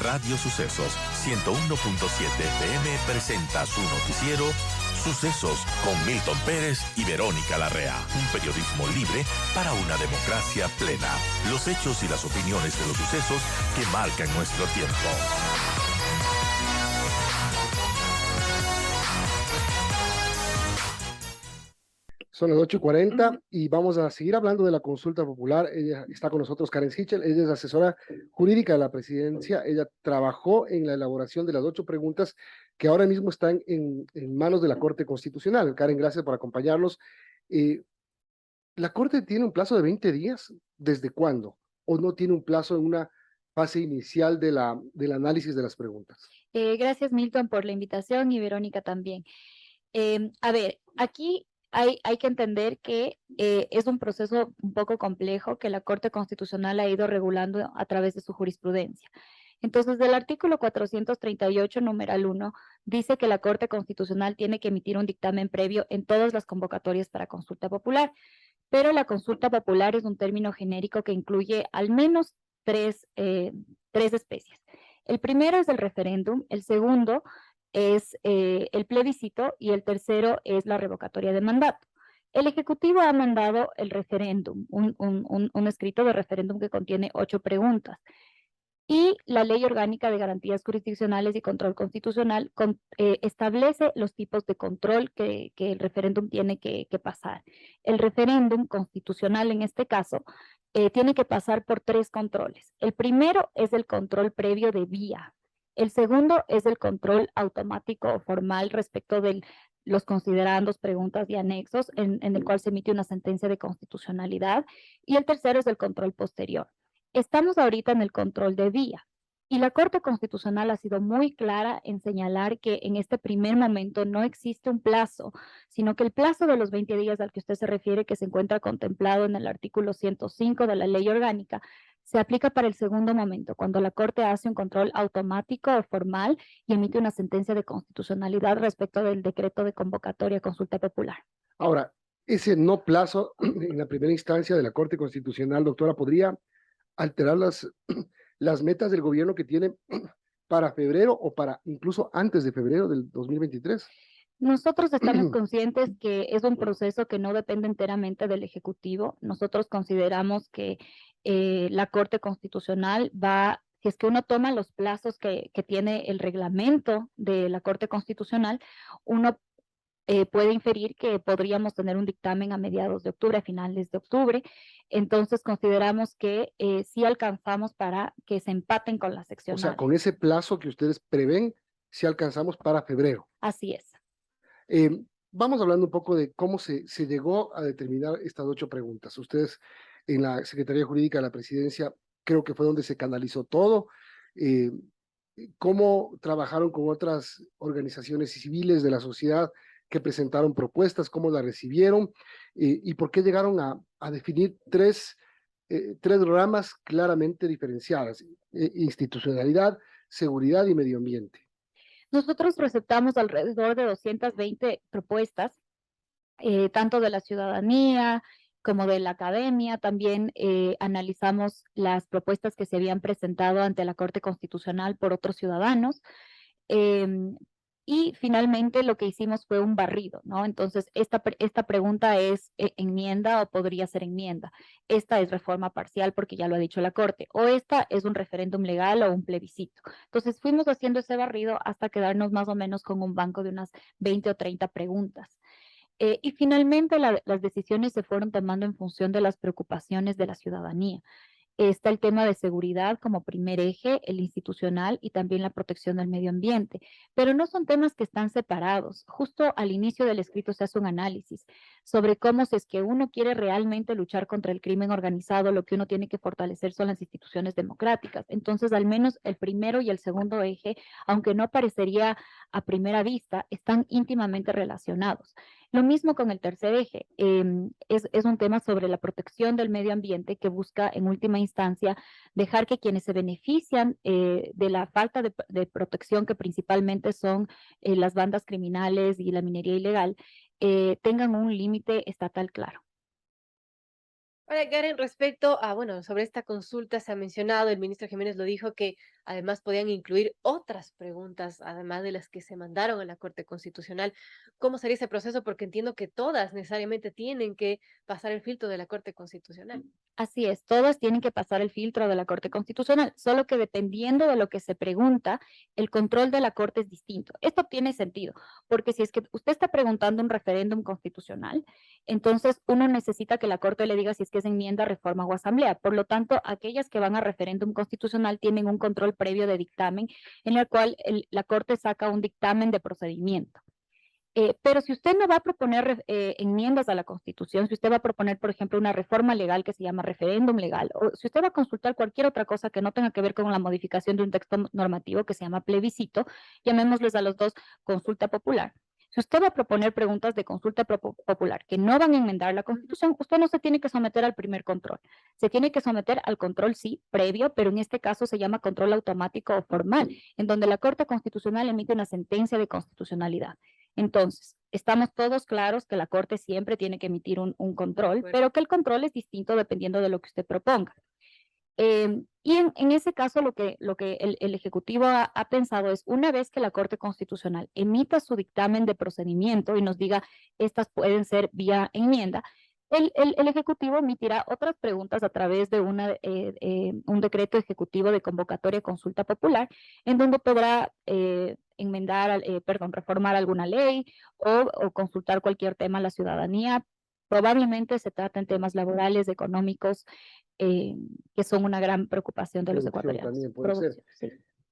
Radio Sucesos 101.7 FM presenta su noticiero Sucesos con Milton Pérez y Verónica Larrea. Un periodismo libre para una democracia plena. Los hechos y las opiniones de los sucesos que marcan nuestro tiempo. Son las 8:40 y vamos a seguir hablando de la consulta popular. Ella está con nosotros, Karen Sichel. Ella es asesora jurídica de la presidencia. Ella trabajó en la elaboración de las 8 preguntas que ahora mismo están en manos de la Corte Constitucional. Karen, gracias por acompañarnos. ¿La Corte tiene un plazo de 20 días? ¿Desde cuándo? ¿O no tiene un plazo en una fase inicial del análisis de las preguntas? Gracias, Milton, por la invitación y Verónica también. A ver, aquí hay que entender que es un proceso un poco complejo que la Corte Constitucional ha ido regulando a través de su jurisprudencia. Entonces, del artículo 438, numeral 1, dice que la Corte Constitucional tiene que emitir un dictamen previo en todas las convocatorias para consulta popular, pero la consulta popular es un término genérico que incluye al menos tres especies. El primero es el referéndum, el segundo es el plebiscito y el tercero es la revocatoria de mandato. El Ejecutivo ha mandado el referéndum, un escrito de referéndum que contiene 8 preguntas. Y la Ley Orgánica de Garantías Jurisdiccionales y Control Constitucional establece los tipos de control que el referéndum tiene que pasar. El referéndum constitucional, en este caso, tiene que pasar por 3 controles. El primero es el control previo de vía. El segundo es el control automático o formal respecto de los considerandos, preguntas y anexos, en el cual se emite una sentencia de constitucionalidad. Y el tercero es el control posterior. Estamos ahorita en el control de vía y la Corte Constitucional ha sido muy clara en señalar que en este primer momento no existe un plazo, sino que el plazo de los 20 días al que usted se refiere, que se encuentra contemplado en el artículo 105 de la Ley Orgánica, se aplica para el segundo momento, cuando la Corte hace un control automático o formal y emite una sentencia de constitucionalidad respecto del decreto de convocatoria a consulta popular. Ahora, ese no plazo en la primera instancia de la Corte Constitucional, doctora, podría alterar las metas del gobierno que tiene para febrero o para incluso antes de febrero del 2023. Nosotros estamos conscientes que es un proceso que no depende enteramente del Ejecutivo. Nosotros consideramos que la Corte Constitucional va, si es que uno toma los plazos que tiene el reglamento de la Corte Constitucional, uno puede inferir que podríamos tener un dictamen a mediados de octubre, a finales de octubre. Entonces consideramos que sí alcanzamos para que se empaten con las O seccionales. sea, con ese plazo que ustedes prevén, si alcanzamos para febrero. Así es. Vamos hablando un poco de cómo se llegó a determinar estas 8 preguntas. Ustedes en la Secretaría Jurídica de la Presidencia, creo que fue donde se canalizó todo. ¿Cómo trabajaron con otras organizaciones civiles de la sociedad que presentaron propuestas? ¿Cómo las recibieron? ¿Y por qué llegaron a definir tres ramas claramente diferenciadas? Institucionalidad, seguridad y medio ambiente. Nosotros receptamos alrededor de 220 propuestas, tanto de la ciudadanía como de la academia. También analizamos las propuestas que se habían presentado ante la Corte Constitucional por otros ciudadanos. Y finalmente lo que hicimos fue un barrido, ¿no? Entonces, esta pregunta es enmienda o podría ser enmienda. Esta es reforma parcial porque ya lo ha dicho la Corte. O esta es un referéndum legal o un plebiscito. Entonces, fuimos haciendo ese barrido hasta quedarnos más o menos con un banco de unas 20 o 30 preguntas. Y finalmente las decisiones se fueron tomando en función de las preocupaciones de la ciudadanía. Está el tema de seguridad como primer eje, el institucional y también la protección del medio ambiente, pero no son temas que están separados. Justo al inicio del escrito se hace un análisis sobre cómo si es que uno quiere realmente luchar contra el crimen organizado, lo que uno tiene que fortalecer son las instituciones democráticas. Entonces, al menos el primero y el segundo eje, aunque no parecería a primera vista, están íntimamente relacionados. Lo mismo con el tercer eje, es un tema sobre la protección del medio ambiente que busca en última instancia dejar que quienes se benefician de la falta de protección, que principalmente son las bandas criminales y la minería ilegal, tengan un límite estatal claro. Ahora, Karen, respecto a, bueno, sobre esta consulta se ha mencionado, el ministro Jiménez lo dijo, que además podían incluir otras preguntas, además de las que se mandaron a la Corte Constitucional. ¿Cómo sería ese proceso? Porque entiendo que todas necesariamente tienen que pasar el filtro de la Corte Constitucional. Así es, todas tienen que pasar el filtro de la Corte Constitucional, solo que dependiendo de lo que se pregunta, el control de la Corte es distinto. Esto tiene sentido, porque si es que usted está preguntando un referéndum constitucional, entonces uno necesita que la Corte le diga si es que es enmienda, reforma o asamblea. Por lo tanto, aquellas que van a referéndum constitucional tienen un control previo de dictamen en el cual la Corte saca un dictamen de procedimiento. Pero si usted no va a proponer enmiendas a la Constitución, si usted va a proponer, por ejemplo, una reforma legal que se llama referéndum legal, o si usted va a consultar cualquier otra cosa que no tenga que ver con la modificación de un texto normativo que se llama plebiscito, llamémosles a los dos consulta popular. Si usted va a proponer preguntas de consulta popular que no van a enmendar la Constitución, usted no se tiene que someter al primer control. Se tiene que someter al control, sí, previo, pero en este caso se llama control automático o formal, en donde la Corte Constitucional emite una sentencia de constitucionalidad. Entonces, estamos todos claros que la Corte siempre tiene que emitir un control, pero que el control es distinto dependiendo de lo que usted proponga. Y en ese caso lo que el Ejecutivo ha pensado es, una vez que la Corte Constitucional emita su dictamen de procedimiento y nos diga, estas pueden ser vía enmienda, el Ejecutivo emitirá otras preguntas a través de un decreto ejecutivo de convocatoria a consulta popular, en donde podrá reformar alguna ley o consultar cualquier tema a la ciudadanía. Probablemente se traten temas laborales, económicos, que son una gran preocupación de los Producción ecuatorianos. también puede ser.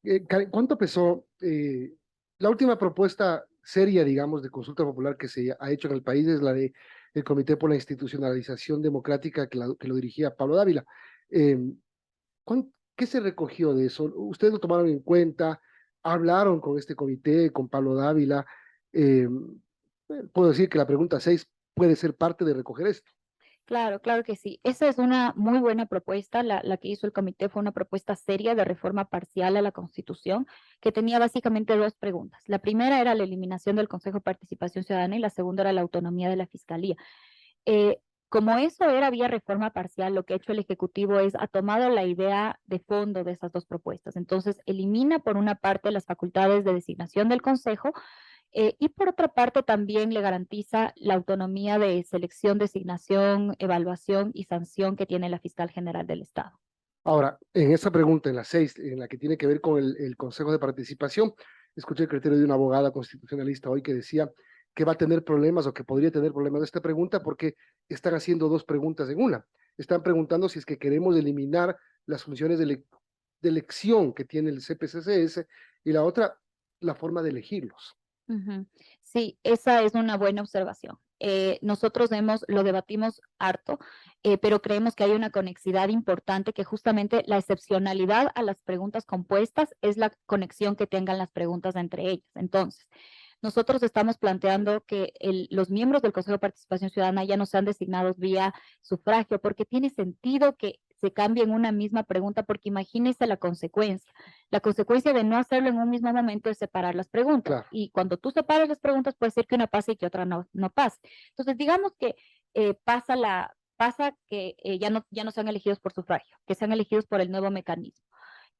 Sí. Karen, ¿cuánto pesó la última propuesta seria, digamos, de consulta popular que se ha hecho en el país? Es la de el Comité por la Institucionalización Democrática que lo dirigía Pablo Dávila. Eh, ¿Qué se recogió de eso? ¿Ustedes lo tomaron en cuenta? ¿Hablaron con este comité, con Pablo Dávila? Puedo decir que la pregunta 6 puede ser parte de recoger esto. Claro, claro que sí. Esa es una muy buena propuesta. La que hizo el comité fue una propuesta seria de reforma parcial a la Constitución, que tenía básicamente dos preguntas. La primera era la eliminación del Consejo de Participación Ciudadana y la segunda era la autonomía de la Fiscalía. Como eso era vía reforma parcial, lo que ha hecho el Ejecutivo es, ha tomado la idea de fondo de esas dos propuestas. Entonces, elimina por una parte las facultades de designación del Consejo, y por otra parte también le garantiza la autonomía de selección, designación, evaluación y sanción que tiene la Fiscal General del Estado. Ahora, en esa pregunta, en la 6, en la que tiene que ver con el Consejo de Participación, escuché el criterio de una abogada constitucionalista hoy que decía que va a tener problemas o que podría tener problemas de esta pregunta porque están haciendo dos preguntas en una. Están preguntando si es que queremos eliminar las funciones de elección que tiene el CPCCS y la otra, la forma de elegirlos. Sí, esa es una buena observación. Nosotros lo debatimos harto, pero creemos que hay una conexidad importante, que justamente la excepcionalidad a las preguntas compuestas es la conexión que tengan las preguntas entre ellas. Entonces, nosotros estamos planteando que los miembros del Consejo de Participación Ciudadana ya no sean designados vía sufragio, porque tiene sentido que se cambie en una misma pregunta, porque imagínese la consecuencia. La consecuencia de no hacerlo en un mismo momento es separar las preguntas. Claro. Y cuando tú separas las preguntas, puede ser que una pase y que otra no pase. Entonces, digamos que pasa que ya no sean elegidos por sufragio, que sean elegidos por el nuevo mecanismo.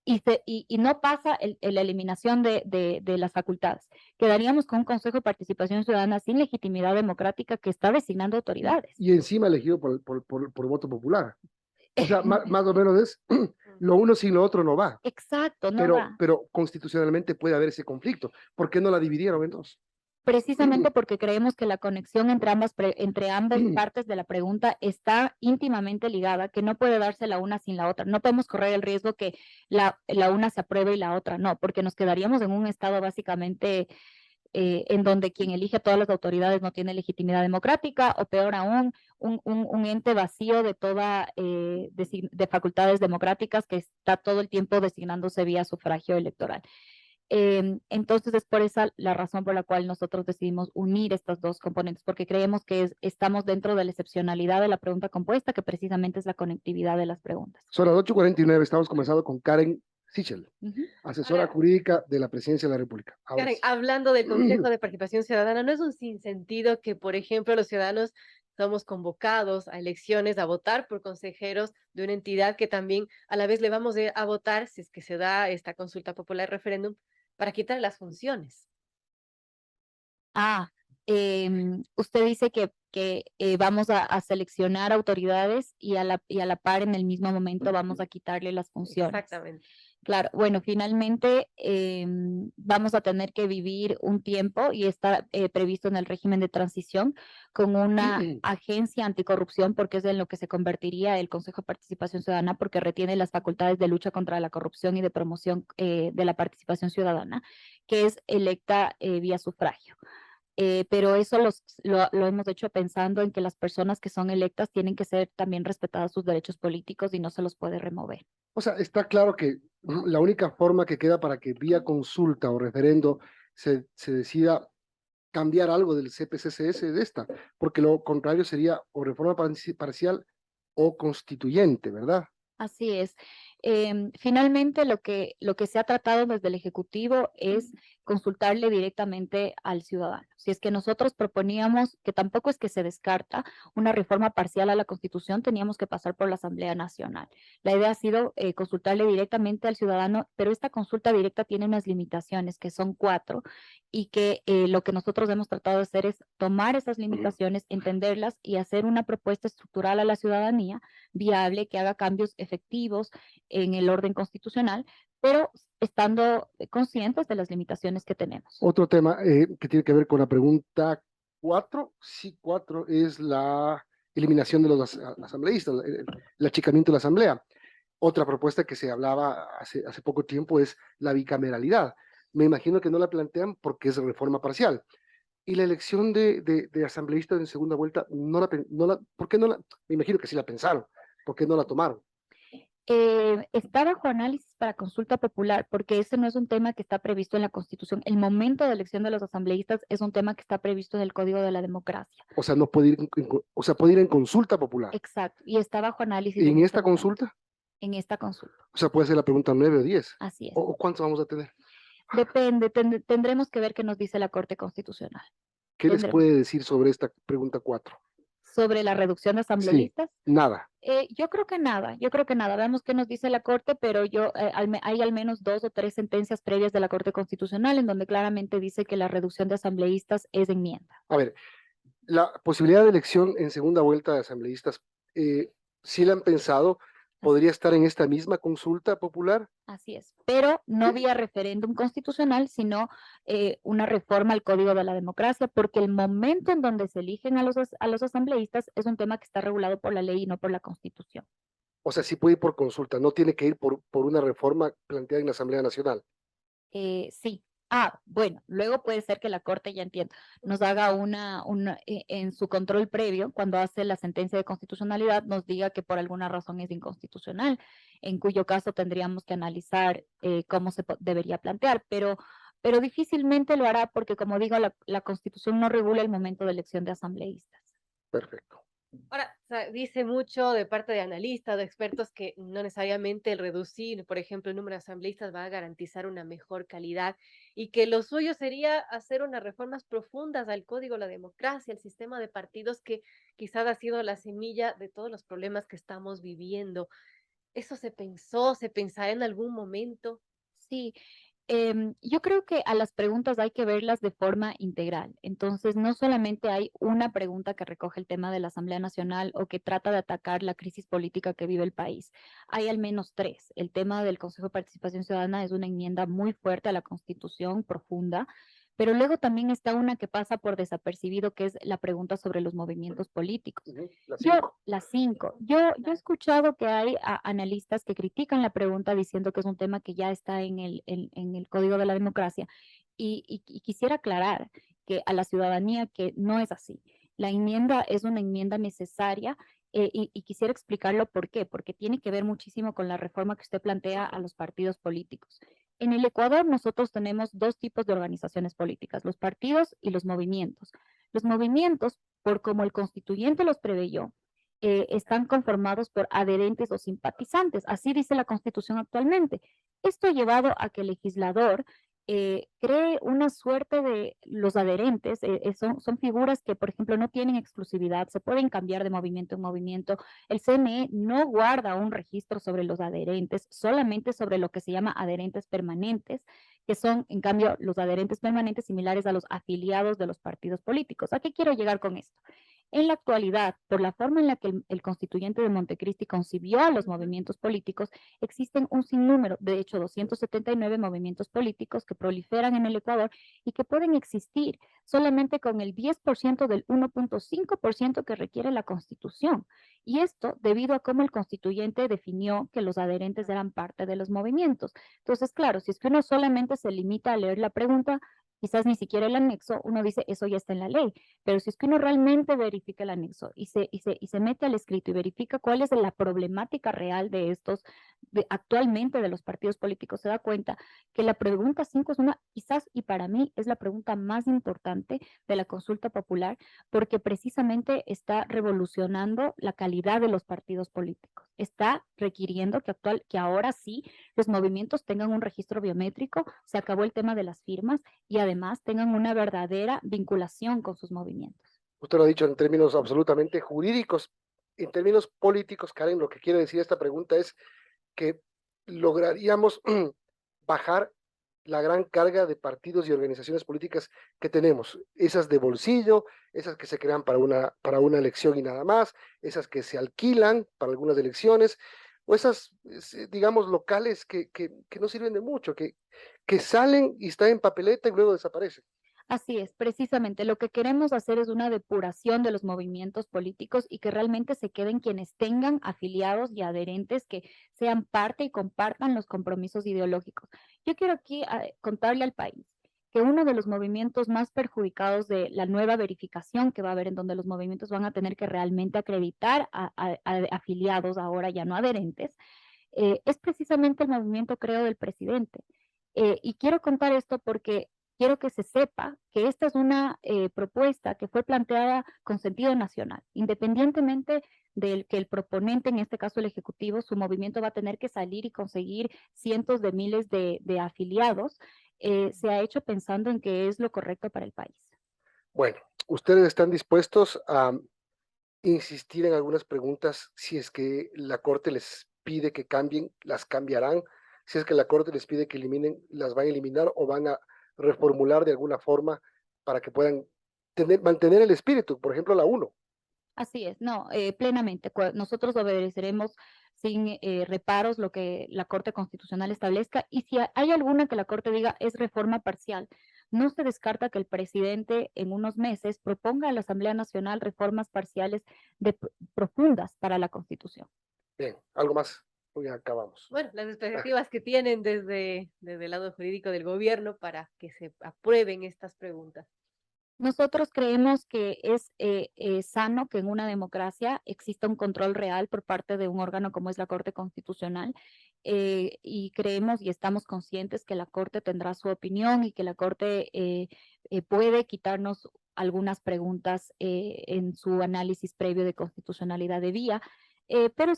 Y no pasa la eliminación de las facultades. Quedaríamos con un Consejo de Participación Ciudadana sin legitimidad democrática que está designando autoridades. Y encima elegido por voto popular. O sea, más o menos es lo uno sin lo otro no va. Exacto, no va. Pero constitucionalmente puede haber ese conflicto. ¿Por qué no la dividieron en dos? Precisamente porque creemos que la conexión entre ambas partes de la pregunta está íntimamente ligada, que no puede darse la una sin la otra. No podemos correr el riesgo que la una se apruebe y la otra no, porque nos quedaríamos en un estado básicamente en donde quien elige a todas las autoridades no tiene legitimidad democrática, o peor aún, un ente vacío de de facultades democráticas que está todo el tiempo designándose vía sufragio electoral. Entonces es por esa la razón por la cual nosotros decidimos unir estas dos componentes, porque creemos que estamos dentro de la excepcionalidad de la pregunta compuesta, que precisamente es la conectividad de las preguntas. Son las 8:49, estamos comenzando con Karen Sichel, asesora jurídica de la Presidencia de la República. Karen, hablando del Consejo de Participación Ciudadana, ¿no es un sinsentido que, por ejemplo, los ciudadanos somos convocados a elecciones a votar por consejeros de una entidad que también a la vez le vamos a votar, si es que se da esta consulta popular referéndum, para quitar las funciones. Ah, usted dice que vamos a seleccionar autoridades y y a la par en el mismo momento vamos a quitarle las funciones. Exactamente. Claro, bueno, finalmente vamos a tener que vivir un tiempo y está previsto en el régimen de transición con una agencia anticorrupción, porque es en lo que se convertiría el Consejo de Participación Ciudadana, porque retiene las facultades de lucha contra la corrupción y de promoción de la participación ciudadana, que es electa vía sufragio. Pero eso lo hemos hecho pensando en que las personas que son electas tienen que ser también respetadas sus derechos políticos y no se los puede remover. O sea, está claro que la única forma que queda para que vía consulta o referendo se decida cambiar algo del CPCCS es esta, porque lo contrario sería o reforma parcial o constituyente, ¿verdad? Así es. Finalmente, lo que se ha tratado desde el Ejecutivo es consultarle directamente al ciudadano. Si es que nosotros proponíamos, que tampoco es que se descarta, una reforma parcial a la Constitución, teníamos que pasar por la Asamblea Nacional. La idea ha sido consultarle directamente al ciudadano, pero esta consulta directa tiene unas limitaciones, que son 4, y que lo que nosotros hemos tratado de hacer es tomar esas limitaciones, entenderlas y hacer una propuesta estructural a la ciudadanía viable que haga cambios efectivos en el orden constitucional, pero estando conscientes de las limitaciones que tenemos. Otro tema que tiene que ver con la pregunta 4, sí, 4 es la eliminación de los asambleístas, el achicamiento de la asamblea. Otra propuesta que se hablaba hace poco tiempo es la bicameralidad. Me imagino que no la plantean porque es reforma parcial. Y la elección de asambleístas en segunda vuelta, ¿por qué no la? Me imagino que sí la pensaron, ¿por qué no la tomaron? Está bajo análisis para consulta popular, porque ese no es un tema que está previsto en la Constitución. El momento de elección de los asambleístas es un tema que está previsto en el Código de la Democracia. O sea, no puede ir, o sea, puede ir en consulta popular. Exacto, y está bajo análisis. ¿Y en este esta momento. consulta? En esta consulta. O sea, puede ser la pregunta 9 o 10. Así es. ¿O cuántos vamos a tener? Depende, tendremos que ver qué nos dice la Corte Constitucional. ¿Qué les puede decir sobre esta pregunta 4? Sobre la reducción de asambleístas. Sí, nada. Yo creo que nada, Veamos qué nos dice la Corte, pero hay al menos 2 o 3 sentencias previas de la Corte Constitucional en donde claramente dice que la reducción de asambleístas es enmienda. A ver, la posibilidad de elección en segunda vuelta de asambleístas, ¿sí la han pensado? ¿Podría estar en esta misma consulta popular? Así es, pero no vía referéndum constitucional, sino una reforma al Código de la Democracia, porque el momento en donde se eligen a los asambleístas es un tema que está regulado por la ley y no por la Constitución. O sea, sí puede ir por consulta, no tiene que ir por una reforma planteada en la Asamblea Nacional. Sí. Bueno, luego puede ser que la Corte, ya entiendo, nos haga en su control previo, cuando hace la sentencia de constitucionalidad, nos diga que por alguna razón es inconstitucional, en cuyo caso tendríamos que analizar cómo se debería plantear, pero difícilmente lo hará porque, como digo, la Constitución no regula el momento de elección de asambleístas. Perfecto. Ahora, dice mucho de parte de analistas, de expertos, que no necesariamente el reducir, por ejemplo, el número de asambleístas va a garantizar una mejor calidad y que lo suyo sería hacer unas reformas profundas al Código de la Democracia, el sistema de partidos que quizás ha sido la semilla de todos los problemas que estamos viviendo. ¿Eso se pensará en algún momento? Sí. Yo creo que a las preguntas hay que verlas de forma integral. Entonces, no solamente hay una pregunta que recoge el tema de la Asamblea Nacional o que trata de atacar la crisis política que vive el país. Hay al menos 3. El tema del Consejo de Participación Ciudadana es una enmienda muy fuerte a la Constitución, profunda, pero luego también está una que pasa por desapercibido, que es la pregunta sobre los movimientos políticos. Las 5. Yo he escuchado que hay analistas que critican la pregunta diciendo que es un tema que ya está en el Código de la Democracia y quisiera aclarar que a la ciudadanía que no es así. La enmienda es una enmienda necesaria y quisiera explicarlo por qué, porque tiene que ver muchísimo con la reforma que usted plantea a los partidos políticos. En el Ecuador nosotros tenemos 2 tipos de organizaciones políticas, los partidos y los movimientos. Los movimientos, por como el constituyente los preveyó, están conformados por adherentes o simpatizantes, así dice la Constitución actualmente. Esto ha llevado a que el legislador cree una suerte de los adherentes, son figuras que, por ejemplo, no tienen exclusividad, se pueden cambiar de movimiento en movimiento. El CNE no guarda un registro sobre los adherentes, solamente sobre lo que se llama adherentes permanentes, que son, en cambio, los adherentes permanentes similares a los afiliados de los partidos políticos. ¿A qué quiero llegar con esto? En la actualidad, por la forma en la que el constituyente de Montecristi concibió a los movimientos políticos, existen un sinnúmero, de hecho 279 movimientos políticos que proliferan en el Ecuador y que pueden existir solamente con el 10% del 1.5% que requiere la Constitución. Y esto debido a cómo el constituyente definió que los adherentes eran parte de los movimientos. Entonces, claro, si es que uno solamente se limita a leer la pregunta, quizás ni siquiera el anexo, uno dice, eso ya está en la ley. Pero si es que uno realmente verifica el anexo y se mete al escrito y verifica cuál es la problemática real de estos, actualmente de los partidos políticos, se da cuenta que la pregunta 5 es una, quizás y para mí es la pregunta más importante de la consulta popular, porque precisamente está revolucionando la calidad de los partidos políticos. Está requiriendo que ahora sí los movimientos tengan un registro biométrico, se acabó el tema de las firmas y además tengan una verdadera vinculación con sus movimientos. Usted lo ha dicho en términos absolutamente jurídicos. En términos políticos, Karen, lo que quiere decir esta pregunta es que lograríamos bajar la gran carga de partidos y organizaciones políticas que tenemos, esas de bolsillo, esas que se crean para una elección y nada más, esas que se alquilan para algunas elecciones, o esas, digamos, locales que no sirven de mucho, que salen y están en papeleta y luego desaparecen. Así es, precisamente lo que queremos hacer es una depuración de los movimientos políticos y que realmente se queden quienes tengan afiliados y adherentes que sean parte y compartan los compromisos ideológicos. Yo quiero aquí contarle al país que uno de los movimientos más perjudicados de la nueva verificación que va a haber, en donde los movimientos van a tener que realmente acreditar a afiliados, ahora ya no adherentes, es precisamente el movimiento, creo, del presidente. Y quiero contar esto porque quiero que se sepa que esta es una propuesta que fue planteada con sentido nacional, independientemente del que el proponente, en este caso el Ejecutivo, su movimiento va a tener que salir y conseguir cientos de miles de afiliados, se ha hecho pensando en que es lo correcto para el país. Bueno, ustedes están dispuestos a insistir en algunas preguntas. Si es que la Corte les pide que cambien, las cambiarán. Si es que la Corte les pide que eliminen, las van a eliminar o van a reformular de alguna forma para que puedan mantener el espíritu, por ejemplo, la 1. Así es, no, plenamente. Nosotros obedeceremos sin reparos lo que la Corte Constitucional establezca, y si hay alguna que la Corte diga es reforma parcial, no se descarta que el presidente en unos meses proponga a la Asamblea Nacional reformas parciales profundas para la Constitución. Bien, algo más. Hoy acabamos. Bueno, las expectativas que tienen desde el lado jurídico del gobierno para que se aprueben estas preguntas. Nosotros creemos que es sano que en una democracia exista un control real por parte de un órgano como es la Corte Constitucional, y creemos y estamos conscientes que la Corte tendrá su opinión y que la Corte puede quitarnos algunas preguntas en su análisis previo de constitucionalidad de vía, pero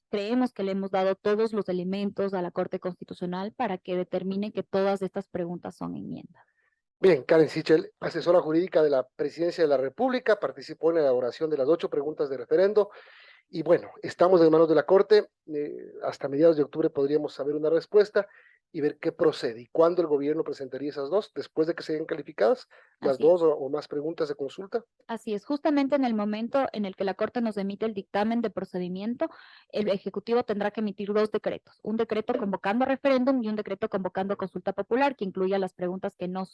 creemos que le hemos dado todos los elementos a la Corte Constitucional para que determine que todas estas preguntas son enmiendas. Bien, Karen Sichel, asesora jurídica de la Presidencia de la República, participó en la elaboración de las 8 preguntas de referendo. Y bueno, estamos en manos de la Corte. Hasta mediados de octubre podríamos saber una respuesta y ver qué procede y cuándo el gobierno presentaría esas dos, después de que sean calificadas, las Así dos o más preguntas de consulta. Así es, justamente en el momento en el que la Corte nos emite el dictamen de procedimiento, el Ejecutivo tendrá que emitir 2 decretos, un decreto convocando a referéndum y un decreto convocando a consulta popular, que incluya las preguntas que no